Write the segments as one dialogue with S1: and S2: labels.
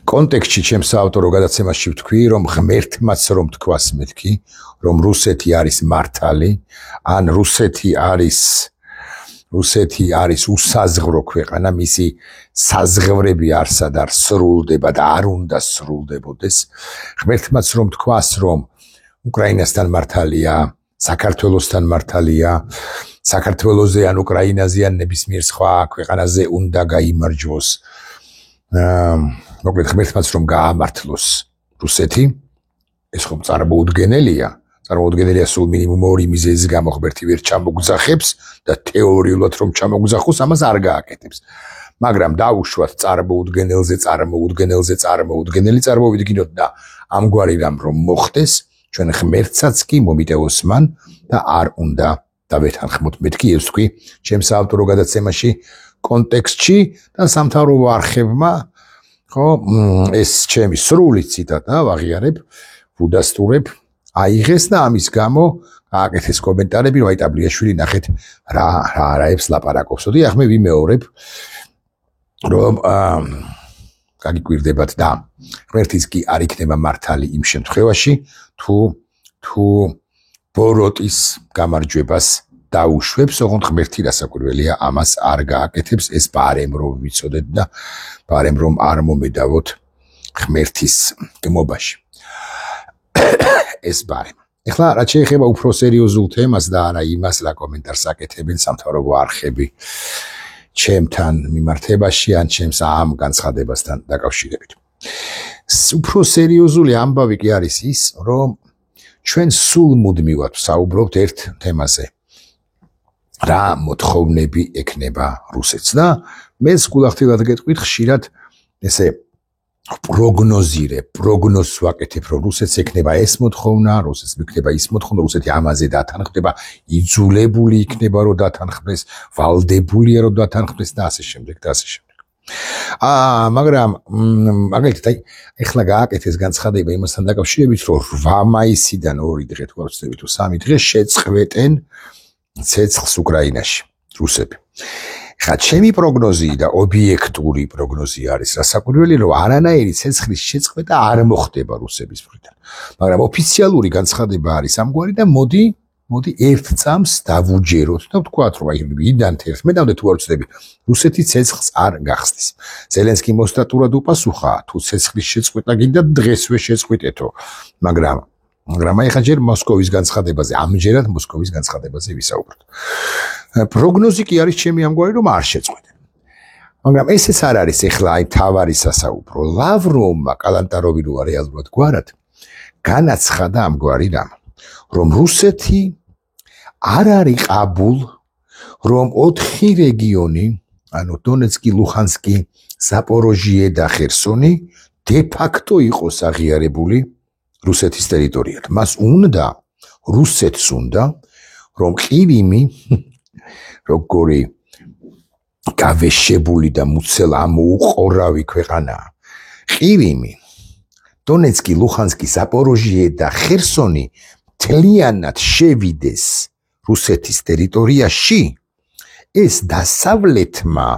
S1: კონტექსტში ჩემს საავტორო გადაცემაში ვთქვი, რომ ღმერთმაც რომ თქვას მეთქი, რომ რუსეთი არის მართალი, ან რუსეთი არის უსაზღვრო ქვეყანა, მისი საზღვრები არსად არ სრულდება და არ უნდა სრულდებოდეს. ღმერთმაც რომ თქვას, რომ უკრაინასთან მართალია, საქართველოსთან მართალია, საქართველოზე ან უკრაინაზე ან ნებისმიერ სხვა ქვეყანაზე უნდა გაიმარჯვოს. მოკლედ ღმერთმაც რომ გაამართლოს რუსეთი, ეს ხომ წარმოუდგენელია. წარმოუდგენელია სულ მინიმუმ 2 მიზეზის გამო ღმერთი ვერ ჩამოგძახებს და თეორიულად რომ ჩამოგძახოს, ამას არ გააკეთებს. მაგრამ დაუშვათ წარმოუდგენელი წარმოვიდგინოთ და ამგვარი რამ რომ მოხდეს, ჩვენ ღმერთსაც კი მომიტევოს მან და არ უნდა დავეთანხმოთ. მეთქი ეს თქვი ჩემს ავტორო გადაცემაში კონტექსტში და სამთავრობო არხებმა ხო ეს ჩემი სრული ციტატა ვაღიარებ, ვუდასტურებ, აიღეს და ამის გამო გააკეთეს კომენტარები, რომ აი ტაბლიაშვილი ნახეთ რა არაებს ლაპარაკობს. დიახ, მე ვიმეორებ, რომ გაგიკვირდებათ და ღმერთიც კი არ იქნება მართალი იმ შემთხვევაში, თუ ბოროტის გამარჯვებას დაუშვებს, ოღონდ ღმერთი რასაკვირველია ამას არ გააკეთებს. ეს ბარემ რომ ვიცოდეთ და ბარემ რომ არ მომედავოთ ღმერთის გმობაში. ეს ბარემ. ეხლა რაც შეეხება უფრო სერიოზულ თემას და არა იმას, რა კომენტარს აკეთებენ სამთავრობო არხები ჩემთან მიმართებაში ან ჩემს ამ განცხადებასთან დაკავშირებით. უფრო სერიოზული ამბავი კი არის ის, რომ ჩვენ სულ მუდმივად ვსაუბრობთ ერთ თემაზე. რა მოთხოვნები ექნება რუსეთს და მეც გულახდილად გეტყვით ხშირად ესე პროგნოზს ვაკეთებ, რომ რუსეთს ექნება ეს მოთხოვნა, რუსეთს ექნება ის მოთხოვნა, რუსეთი ამაზე დათანხმდება, იძულებული იქნება რომ დათანხმდეს, ვალდებულია რომ დათანხმდეს და ასე შემდეგ და ასე შემდეგ. მაგრამ მაგალითად ეხლა გააკეთეს განცხადება იმასთან დაკავშირებით, რომ 8 მაისიდან 2 დღე თუ არ ვცდები თუ 3 დღე შეწყვეტენ ცეცხლს უკრაინაში რუსები. ხა ჩემი პროგნოზი და ობიექტური პროგნოზი არის რასაკვირველი, რომ არანაირი ცეცხლის შეწყვეტა არ მოხდება რუსების მხრიდან. მაგრამ ოფიციალური განცხადება არის ამგვარი და მოდი ერთ წამს დავუჯეროთ და ვთქვათ, რომ აი ვიდან 11-მდე თუ არ ვცდები, რუსეთი ცეცხლს არ გახსნის. ზელენსკი მოსტატურად უპასუხა, თუ ცეცხლის შეწყვეტა გინდა დღესვე შეწყვეტეთო. მაგრამ აი ხა ჯერ მოსკოვის განცხადებაზე, ამჯერად მოსკოვის განცხადებაზე ვისაუბროთ. პროგნოზი კი არის ჩემი ამგვარი, რომ არ შეწყვეტენ. მაგრამ ესეც არ არის ეხლა აი თავარი სასაუბრო. ლავროვმა კალანტაროვინუა რეალურად გვარად განაცხადა ამგვარი რამ, რომ რუსეთი არ არის ყაბულ, რომ 4 რეგიონი, ანუ დონეცკი, ლუხანსკი, ზაპოროჟიე და ხერსონი დე ფაქტო იყოს აღიარებული რუსეთის ტერიტორიად. რუსეთს უნდა, რომ ყირიმი როგორი გავეშებული და მუცელ ამოუყორავი ქვეყანაა. ყირიმი, დონეცკი, ლუხანსკი, ზაპოროჟიე და ხერსონი მთლიანად შევიდეს რუსეთის ტერიტორიაში, ეს დასავლეთმა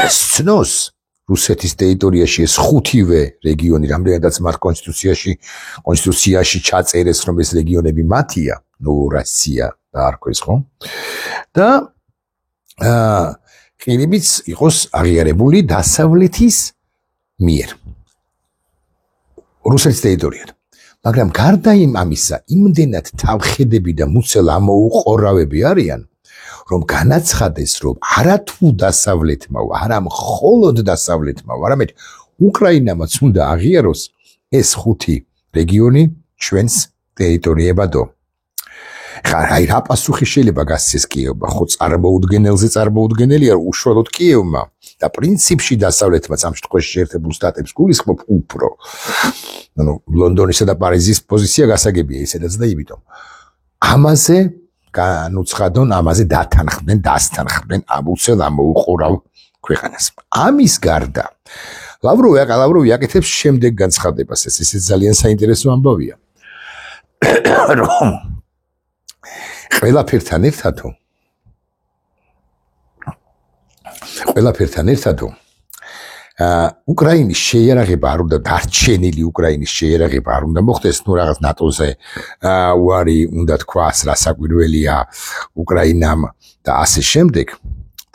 S1: სცნოს რუსეთის ტერიტორიაში ეს 5-ვე რეგიონი, რამდენადაც მათ კონსტიტუციაში ჩაწერეს, რომ ეს რეგიონები მათია, ნოვოროსია დაარქვეს, ხო? და ყირიმიც იყოს აღიარებული დასავლეთის მიერ რუსეთის ტერიტორიად. მაგრამ გარდა ამისა, იმდენად თავხედები და მუცელ ამოუყორავები არიან, რომ განაცხადეს, რომ არათუ დასავლეთმა, არა მხოლოდ დასავლეთმა, არამედ უკრაინამაც უნდა აღიაროს ეს 5 რეგიონი ჩვენს ტერიტორიებადო. ხა აი რა პასუხი შეიძლება გასცეს კიევმა, ხო წარმოუდგენელია უშუალოდ კიევმა და პრინციპში დასავლეთმაც ამ შემთხვევაში შეერთებულ შტატებს გულისხმობ უფრო. ანუ ლონდონისა და პარიზის პოზიცია გასაგებია ისედაც და იმიტომ. ამაზე განუცხადონ, ამაზე დასთანხმდნენ ამუცელ ამოუყორავ ქვეყანას. ამის გარდა ლავროვი აკეთებს შემდეგ განცხადებას, ესეც ძალიან საინტერესო ამბავია. რომ ყველაფერთან ერთადო უკრაინის შეიარაღება არ უნდა დარჩენილი უკრაინის შეიარაღება არ უნდა მოხდეს ნუ რაღაც ნატოზე უარი უნდა თქვას რა საკვირველია უკრაინამ და ასე შემდეგ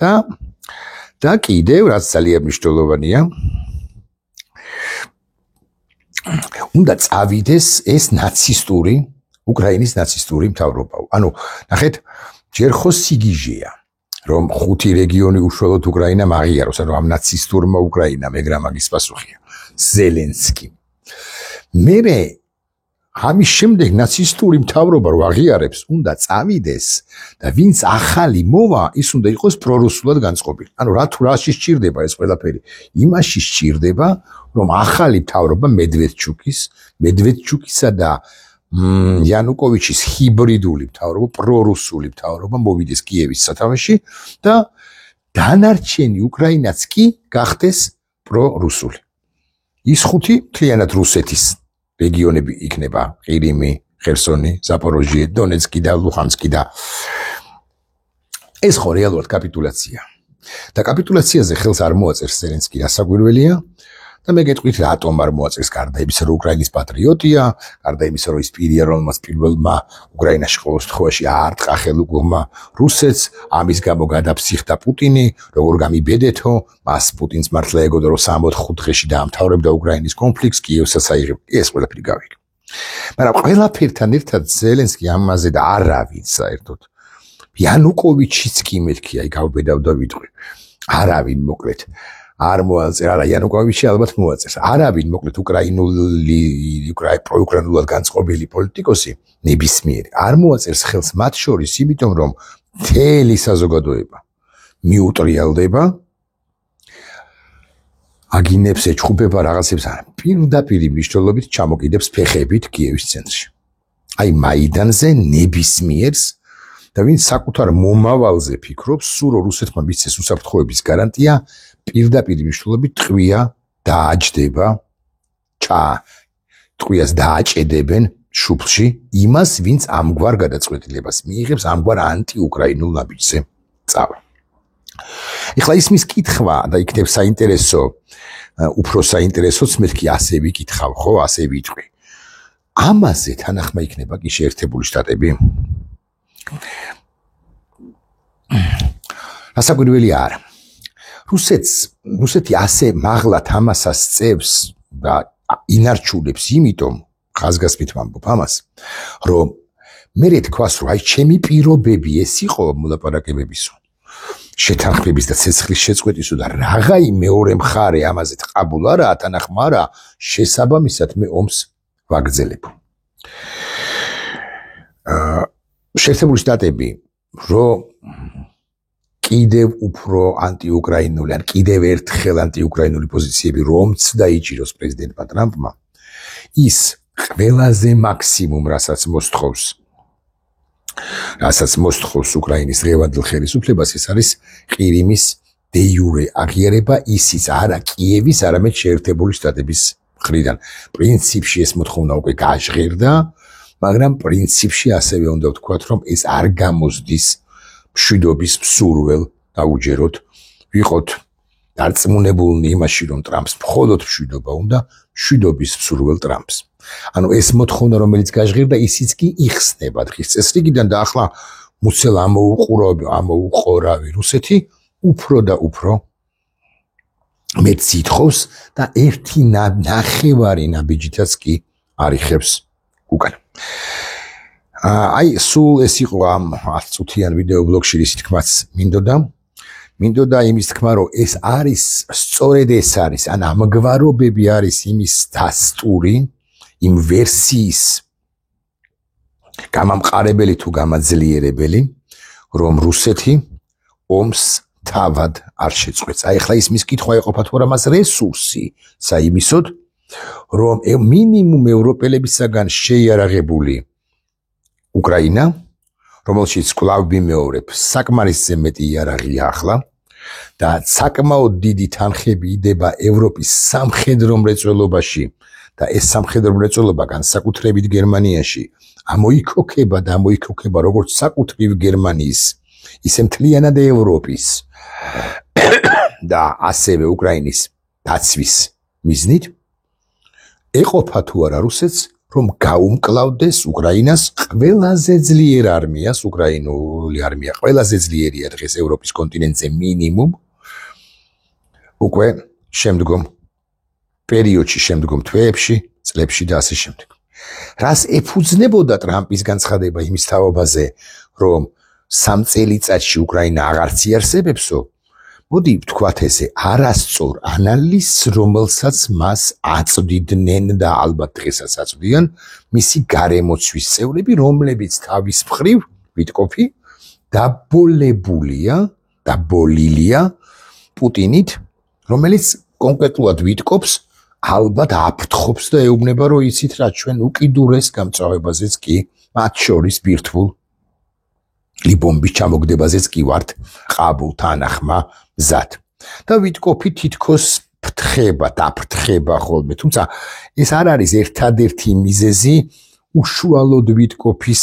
S1: და კიდევ რაც ძალიან მნიშვნელოვანია უნდა წავიდეს ეს ნაცისტური უკრაინის ნაცისტური მთავრობა ანუ ნახეთ ჯერ ხო სიგიჟეა რომ 5 რეგიონი უშუალოდ უკრაინამ აღიაროს, ანუ ამ ნაცისტურმა უკრაინამ ეგრა მაგის პასუხია. ზელენსკი. მერე ამის შემდეგ ნაცისტური მთავრობა რო აღიარებს, უნდა წავიდეს და ვინც ახალი მოვა, ის უნდა იყოს პრორუსულად განწყობილი. ანუ რაში სჭირდება ეს ყველაფერი? იმაში სჭირდება, რომ ახალი მთავრობა მედვედჩუკისა და იანუკოვიჩის ჰიბრიდული მთავრობა, პრორუსული მთავრობა მოვიდეს კიევის სათავეში და დანარჩენი უკრაინაც კი გახდეს პრორუსული. ის 5 მთლიანად რუსეთის რეგიონები იქნება: ყირიმი, ხერსონი, ზაპოროჟიე, დონეცკი და ლუჰანსკი და ეს ხო რეალურად კაპიტულაცია. და კაპიტულაციაზე ხელს არ მოაწერს ზელენსკი, რასაკვირველია. და მე გეტყვით რატომ არ მოაწერს გარდა იმისა, რომ უკრაინის პატრიოტია, გარდა იმისა, რომ ის პირია, რომელმაც პირველმა უკრაინაში ყოველდღიურობაში აარტყა ხელუგულმა რუსეთს, ამის გამო გადაფსიხდა პუტინი, როგორ გამიბედეთო, მას პუტინს მართლა ეგოდა, რომ 3-4 დღეში დაამთავრებდა უკრაინის კონფლიქტს, კიევსაც აიღებდა. ეს ყველაფერი გავიგე. მაგრამ ყველაფერთან ერთად ზელენსკი ამაზე და არავინ საერთოდ. იანუკოვიჩიც კი მეთქი, აი გავბედავ და ვიტყვი. არავინ მოკლედ არ მოაწერს, არა იანუკოვიჩი ალბათ მოაწერს. არავინ მოკლედ პროუკრაინულად განწყობილი პოლიტიკოსი ნებისმიერი არ მოაწერს ხელს მათ შორის, იმიტომ რომ მთელი საზოგადოება მიუტრიალდება, აგინებს ეჩხუბება რაღაცებს, პირდაპირი მნიშვნელობით ჩამოკიდებს ფეხებით კიევის ცენტრში. აი მაიდანზე ნებისმიერს და ვინც საკუთარ მომავალზე ფიქრობს, სულ რუსეთმა მისცეს უსაფრთხოების გარანტია, პირდაპირ მნიშვნელობით ტყვია დააჯდება, ტყვიას დააჭედებენ შუბლში იმას, ვინც ამგვარ გადაწყვეტილებას მიიღებს, ამგვარ ანტიუკრაინულ ნაბიჯზე წავა. ეხლა ისმის კითხვა და იქნებ საინტერესო, უფრო საინტერესოც მეთქი ასე ვიკითხავ, ხო, ასე ვიტყვი. ამაზე თანახმა იქნება კი შეერთებული შტატები? რასაკვირველი არა. რუსეთი ასე მაღლა თამასას წევს და ინარჩუნებს, იმიტომ ხაზგასმით ვამბობ ამას, რომ მე თქვას, რომ აი ჩემი პირობები ეს იყო მოლაპარაკებებისო, შეთანხმების და ცეცხლის შეწყვეტისო და რაღაი მეორე მხარე ამაზე ყაბულ არაა, თანახმა არა, შესაბამისად მე ომს ვაგრძელებ. შეერთებული შტატები რომ კიდევ უფრო ანტიუკრაინული, ან კიდევ ერთხელ ანტიუკრაინული პოზიციები რომც დაიჭიროს პრეზიდენტმა ტრამპმა, ის ყველაზე მაქსიმუმ, რასაც მოსთხოვს უკრაინის დღევანდელ ხელისუფლებას, ეს არის ყირიმის დე იურე აღიარება, ისიც არა კიევის, არამედ შეერთებული შტატების მხრიდან. პრინციპში ეს მოთხოვნა უკვე გაჟღერდა, მაგრამ პრინციპში ასევე უნდა ვთქვათ, რომ ეს არ გამოსდის მშვიდობის მსურველ დაუჯეროთ, ვიყოთ დარწმუნებულნი იმაში, რომ ტრამპს მხოლოდ მშვიდობა უნდა, მშვიდობის მსურველ ტრამპს. ანუ ეს მოთხოვნა, რომელიც გაჟღერდა, ისიც კი იხსნება დღის წესრიგიდან და ახლა მუცელ ამოუყორავი რუსეთი უფრო და უფრო მეც ითხოვს და ერთი ნახევარი ნაბიჯითაც კი არიხებს უკან. აი სულ ეს იყო ამ 10 წუთიან ვიდეო ბლოგში, რის თქმაც მინდოდა იმის თქმა, რომ ეს არის, სწორედ ეს არის, ან ამგვარობები არის იმის დასტური, იმ ვერსიის გამამყარებელი თუ გამაძლიერებელი, რომ რუსეთი ომს თავად არ შეწყვეტს. აი ახლა ის მის კითხვა ეყოფა თუ არა მას რესურსი საიმისოდ, რომ მინიმუმ ევროპელებისაგან შეიარაღებული უკრაინა, რომელშიც კვლავ ვიმეორებ, საკმარისზე მეტი იარაღია ახლა და საკმაოდ დიდი თანხები იდება ევროპის სამხედრო მრეწველობაში და ეს სამხედრო მრეწველობა განსაკუთრებით გერმანიაში ამოიქოქება როგორც საკუთრივ გერმანიის, ისე მთლიანად ევროპის და ასევე უკრაინის დაცვის მიზნით ეყოფა თუ არა რუსეთს რომ გაუმკლავდეს უკრაინას ყველაზე ძლიერ არმიას უკრაინული არმია ყველაზე ძლიერია დღეს ევროპის კონტინენტზე მინიმუმ უკვე შემდგომ პერიოდში შემდგომ თვეებში წლებში და ასე შემდეგ რას ეფუძნებოდა ტრამპის განცხადება იმის თაობაზე რომ 3 წელიწადში უკრაინა აღარც იარსებებსო მოდი ვთქვათ ესე არასწორ ანალიზს რომელსაც მას აწვდიდნენ და ალბათ დღესაც აწვდიან მისი გარემოცვის წევრები რომლებიც თავის მხრივ ვიტკოფი დაბოლილია პუტინით რომელიც კონკრეტულად ვიტკოფს ალბათ აფრთხობს და ეუბნება რომ იცით რა ჩვენ უკიდურეს გამწვავებაზეც კი მათ შორის ბირთვულ ლიბომბის ჩამოგდებაზეც კი ვართ ყაბულთან ახმა მზად და ვიტკოფი თითქოს დაფრთხება ხოლმე თუმცა ეს არ არის ერთადერთი მიზეზი უშუალოდ ვიტკოფის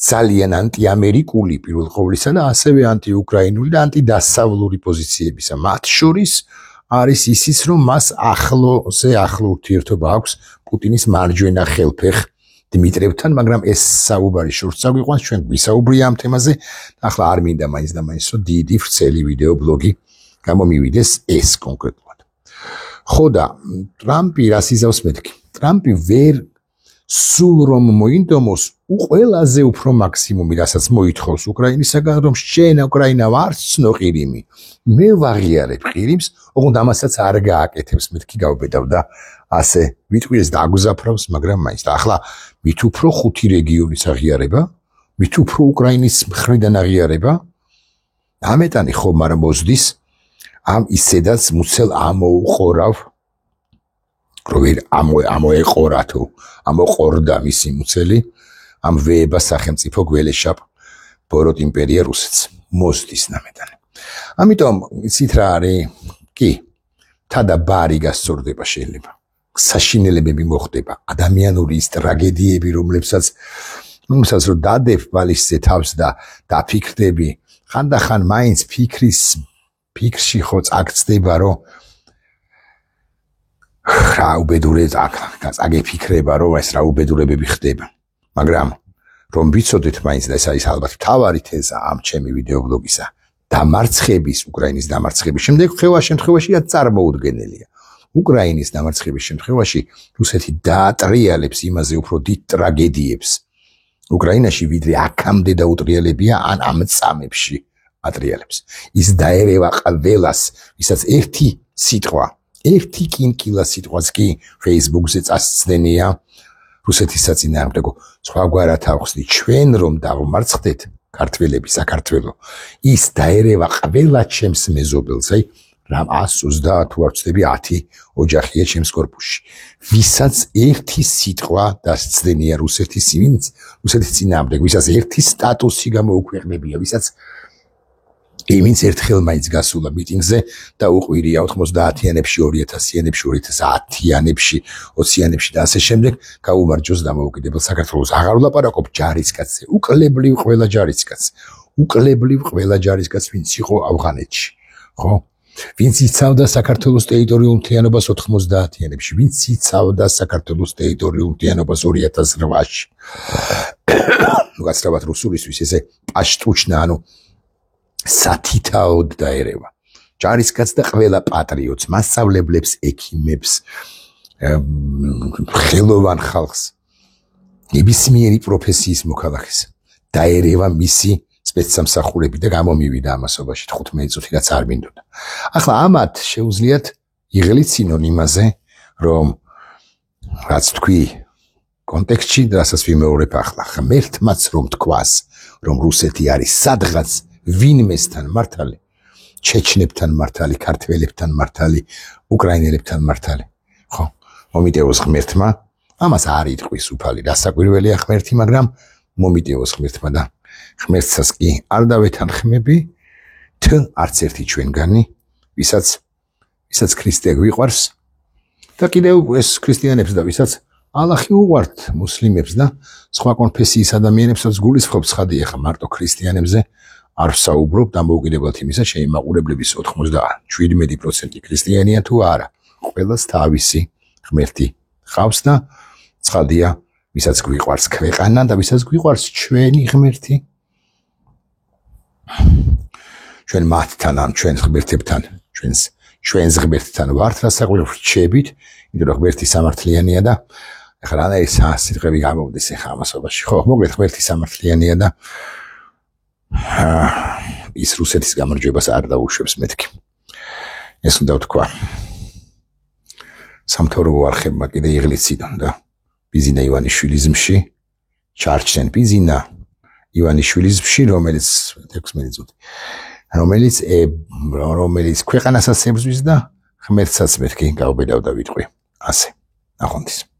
S1: ძალიან ანტიამერიკული პირველ ყოვლისა და ასევე ანტიუკრაინული და ანტიდასავლური პოზიციებისა მათ შორის არის ისიც რომ მას ახლო ურთიერთობა აქვს პუტინის მარჯვენა ხელფეხ დიმიტრევთან, მაგრამ ეს საუბარი შორს წაგვიყვანს, ჩვენ გვისაუბრია ამ თემაზე. ახლა არ მინდა მაინც და მაინც რომ დიდი ვრცელი ვიდეო ბლოგი გამომივიდეს ეს კონკრეტულად. ხო და ტრამპი რას იზავს მეთქი? ტრამპი ვერ სულ რომ მოინდომოს ყველაზე უფრო მაქსიმუმი, რასაც მოითხოვს უკრაინისაგან, რომ შენ უკრაინა ვარ ცნო ყირიმი. მე ვაღიარებ ყირიმს, ოღონდ ამასაც არ გააკეთებს მეთქი გავბედავდა. ასე ვიტყვიეს და აგუზაფრავს, მაგრამ მაინც და ახლა მით უფრო 5 რეგიონის აღიარება, მით უფრო უკრაინის მხრიდან აღიარება, ამეტანი ხომ არ მოსდის, ამ ისედაც მუცელ ამოუყორავ, რომ ვერ ამოეყორა თუ ამოყორდა მისი მუცელი, ამ ვეება სახელმწიფო გველეშაპ ბოროტ იმპერია რუსეთს მოსდის ნამეტანი. ამიტომ იცით რა არის? კი, თადა ბარი გასწორდება შეიძლება. საშინელებები მოხდება, ადამიანური ის ტრაგედიები, რომლებსაც რომ დადებ ბალისზე თავს და დაფიქრდები, ხანდახან მაინც ფიქრში ხო წაგწდება, რომ რა უბედურებს აგეფიქრება, რომ ეს რა უბედურებები ხდება. მაგრამ რომ ვიცოდეთ მაინც და ეს არის ალბათ მთავარი თეზა ამ ჩემი ვიდეო ბლოგისა, დამარცხების, უკრაინის დამარცხების შემდეგ შემთხვევაში წარმოუდგენელია. უკრაინის დამარცხების შემთხვევაში რუსეთი დაატრიალებს იმაზე უფრო დიდ ტრაგედიებს უკრაინაში, ვიდრე აქამდე დაუტრიალებია ან ამ წამებში ატრიალებს. ის დაერევა ყველას, ვისაც ერთი კინკილა სიტყვაც კი Facebook-ზე წასცდენია რუსეთის საწინააღმდეგო. სხვაგვარად ავხსნით, ჩვენ რომ დავმარცხდეთ ქართველები საქართველო, ის დაერევა ყველა ჩემს მეზობელს, აი რამ 130 თუ არ ვცდები 10 ოჯახია ჩემს корпуსში. ვისაც ერთი სიტყვა დასცდენია რუსეთის წინააღმდეგ, ვისაც ერთი სტატუსი გამოუქვეყნებია, ვისაც ვინც ერთხელ მაინც გასულა მიტინგზე და უყვირია 90-იანებში, 2000-იანებში, 2010-იანებში, 20-იანებში და ასე შემდეგ გაუმარჯოს დამოუკიდებელ საქართველოს. აღარ ვლაპარაკობ ჯარისკაცზე, უკლებლივ ყველა ჯარისკაც, ვინც იყო ავღანეთში, ხო? ვინც იცავდა საქართველოს ტერიტორიულ მთლიანობას 90-იანებში, ვინც იცავდა საქართველოს ტერიტორიულ მთლიანობას 2008-ში. უგაცრავად რუსულისთვის ესე პაშტუჩნა, ანუ სათითაოდ დაერევა. ჯარისკაც და ყველა პატრიოტს, მასწავლებლებს, ექიმებს, ხელოვან ხალხს, ნებისმიერი პროფესიის მოქალაქეს დაერევა მისი სპეცსამსახურები და გამომივიდა ამასობაში 15 წუთი რაც არ მინდოდა. ახლა ამათ შეუძლიათ იღლიცინონ იმაზე, რომ რაც თქვი კონტექსტში, რასაც ვიმეორებ ახლა, ღმერთმაც რომ თქვას, რომ რუსეთი არის სადღაც ვინმესთან მართალი, ჩეჩნებთან მართალი, ქართველებთან მართალი, უკრაინელებთან მართალი. ხო, მომიტევოს ღმერთმა, ამას არ იტყვის უფალი, რასაკვირველია ღმერთი, მაგრამ მომიტევოს ღმერთმა და ღმერთსაც კი არ დავეთანხმები, არც ერთი ჩვენგანი, ვისაც ქრისტე გვიყვარს და კიდევ ეს ქრისტიანებს და ვისაც ალახი უყვართ მუსლიმებს და სხვა კონფესიის ადამიანებსაც გულისხმობს ხადია ხა მარტო ქრისტიანებზე არ ვსაუბრობ დამოუკიდებლად იმისა, შეიმაყურებლების 97% ქრისტიანია თუ არა. ყველას თავისი ღმერთი ყავს და ცხადია, ვისაც გვიყვარს ქვეყანა და ვისაც გვიყვარს ჩვენი ღმერთი. ჩვენ მათთან ან ჩვენს ღმერთებთან, ჩვენს ღმერთთან ვართ, რასაკვირველია ვრჩებით, იმიტომ რომ ღმერთი სამართლიანია და ეხლა რანაირი სიტყვები გამოვდის ეხლა ამასობაში. ხო, მოკლედ ღმერთი სამართლიანია და ის რუსეთის გამარჯვებას არ დაუშვებს მეთქი. ეს უნდა ვთქვა. სამთავრობო არხებმა კიდე იღლიციდან და ბიზინა ივანიშვილიზმში ჩარჩენ ბიზინა ივანიშვილიზმში, რომელიც 16 წუთი, რომელიც ქვეყანასაც ებრძვის და ღმერთსაც მეთქი გავბედავ და ვიტყვი. ასე. ნახვამდის.